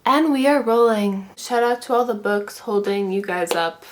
And we are rolling. Shout out to all the books holding you guys up.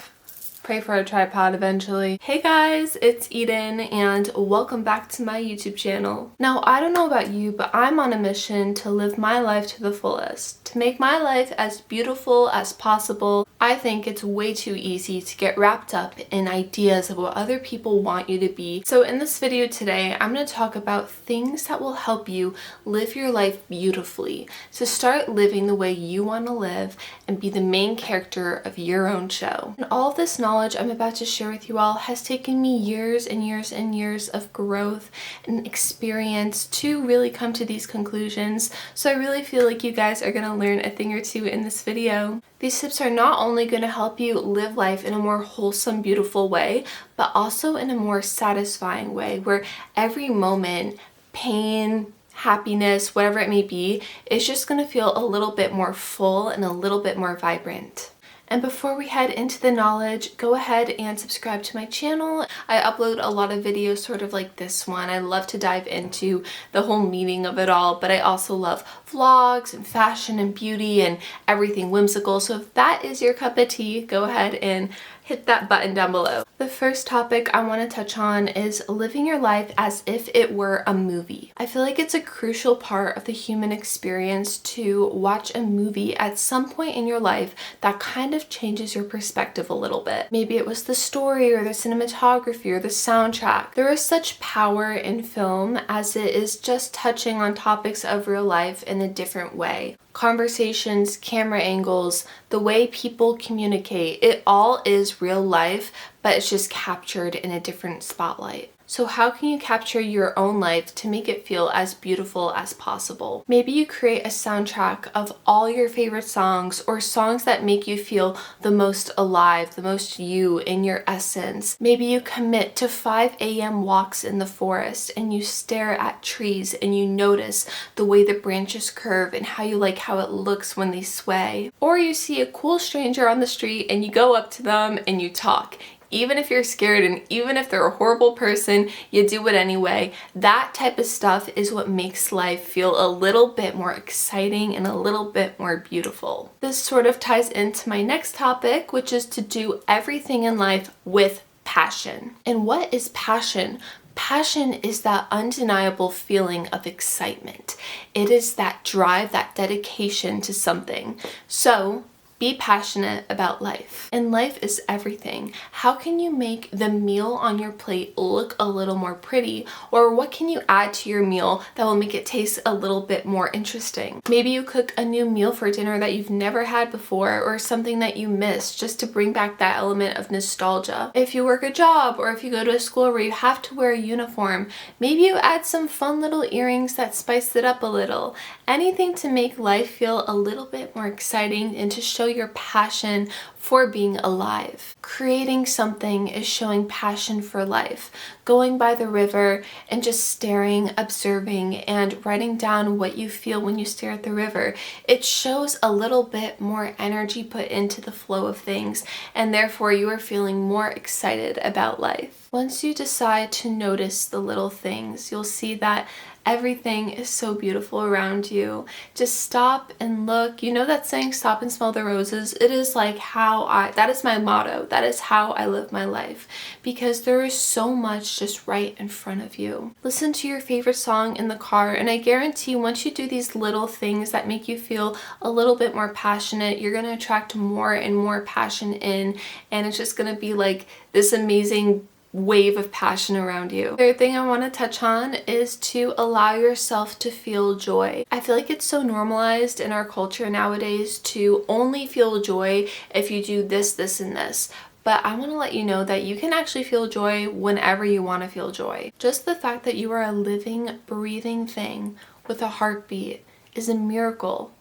Pray for a tripod eventually. Hey guys, it's Eden and welcome back to my YouTube channel. Now, I don't know about you, but I'm on a mission to live my life to the fullest, to make my life as beautiful as possible. I think it's way too easy to get wrapped up in ideas of what other people want you to be. So in this video today, I'm going to talk about things that will help you live your life beautifully, to start living the way you want to live and be the main character of your own show. And all of this knowledge I'm about to share with you all has taken me years and years and years of growth and experience to really come to these conclusions. So I really feel like you guys are going to learn a thing or two in this video. These tips are not only going to help you live life in a more wholesome, beautiful way, but also in a more satisfying way where every moment, pain, happiness, whatever it may be, is just going to feel a little bit more full and a little bit more vibrant. And before we head into the knowledge, go ahead and subscribe to my channel. I upload a lot of videos sort of like this one. I love to dive into the whole meaning of it all, but I also love vlogs and fashion and beauty and everything whimsical. So if that is your cup of tea, go ahead and hit that button down below. The first topic I want to touch on is living your life as if it were a movie. I feel like it's a crucial part of the human experience to watch a movie at some point in your life that kind of changes your perspective a little bit. Maybe it was the story or the cinematography or the soundtrack. There is such power in film as it is just touching on topics of real life in a different way. Conversations, camera angles, the way people communicate, it all is real life, but it's just captured in a different spotlight. So how can you capture your own life to make it feel as beautiful as possible? Maybe you create a soundtrack of all your favorite songs or songs that make you feel the most alive, the most you in your essence. Maybe you commit to 5 a.m. walks in the forest and you stare at trees and you notice the way the branches curve and how you like how it looks when they sway. Or you see a cool stranger on the street and you go up to them and you talk. Even if you're scared and even if they're a horrible person, you do it anyway. That type of stuff is what makes life feel a little bit more exciting and a little bit more beautiful. This sort of ties into my next topic, which is to do everything in life with passion. And what is passion? Passion is that undeniable feeling of excitement. It is that drive, that dedication to something. So, be passionate about life. And life is everything. How can you make the meal on your plate look a little more pretty? Or what can you add to your meal that will make it taste a little bit more interesting? Maybe you cook a new meal for dinner that you've never had before or something that you miss just to bring back that element of nostalgia. If you work a job or if you go to a school where you have to wear a uniform, maybe you add some fun little earrings that spice it up a little. Anything to make life feel a little bit more exciting and to show your passion for being alive. Creating something is showing passion for life. Going by the river and just staring, observing, and writing down what you feel when you stare at the river. It shows a little bit more energy put into the flow of things, and therefore you are feeling more excited about life. Once you decide to notice the little things, you'll see that everything is so beautiful around you. Just stop and look. You know that saying, stop and smell the roses? It is like that is my motto. That is how I live my life, because there is so much just right in front of you. Listen to your favorite song in the car, and I guarantee once you do these little things that make you feel a little bit more passionate, you're going to attract more and more passion in, and it's just going to be like this amazing wave of passion around you. Third thing I want to touch on is to allow yourself to feel joy. I feel like it's so normalized in our culture nowadays to only feel joy if you do this, this, and this. But I want to let you know that you can actually feel joy whenever you want to feel joy. Just the fact that you are a living, breathing thing with a heartbeat is a miracle.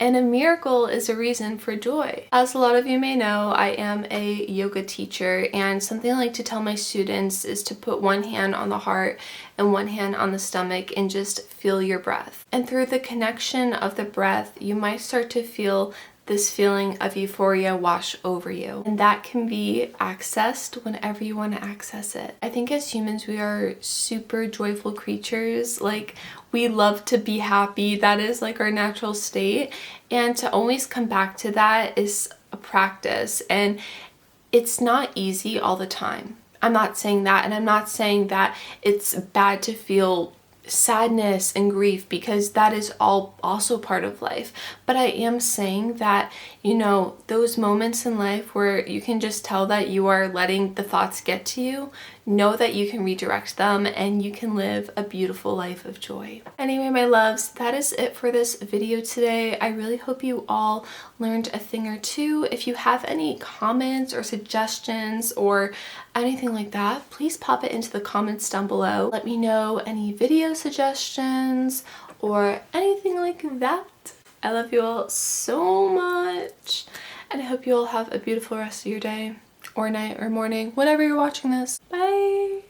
And a miracle is a reason for joy. As a lot of you may know, I am a yoga teacher, and something I like to tell my students is to put one hand on the heart and one hand on the stomach and just feel your breath. And through the connection of the breath, you might start to feel this feeling of euphoria wash over you. And that can be accessed whenever you want to access it. I think as humans, we are super joyful creatures. Like, we love to be happy. That is like our natural state. And to always come back to that is a practice. And it's not easy all the time. I'm not saying that. And I'm not saying that it's bad to feel sadness and grief, because that is all also part of life. But I am saying that, you know, those moments in life where you can just tell that you are letting the thoughts get to you, know that you can redirect them and you can live a beautiful life of joy. Anyway, my loves, that is it for this video today. I really hope you all learned a thing or two. If you have any comments or suggestions or anything like that, please pop it into the comments down below. Let me know any video suggestions or anything like that. I love you all so much, and I hope you all have a beautiful rest of your day or night or morning, whenever you're watching this. Bye!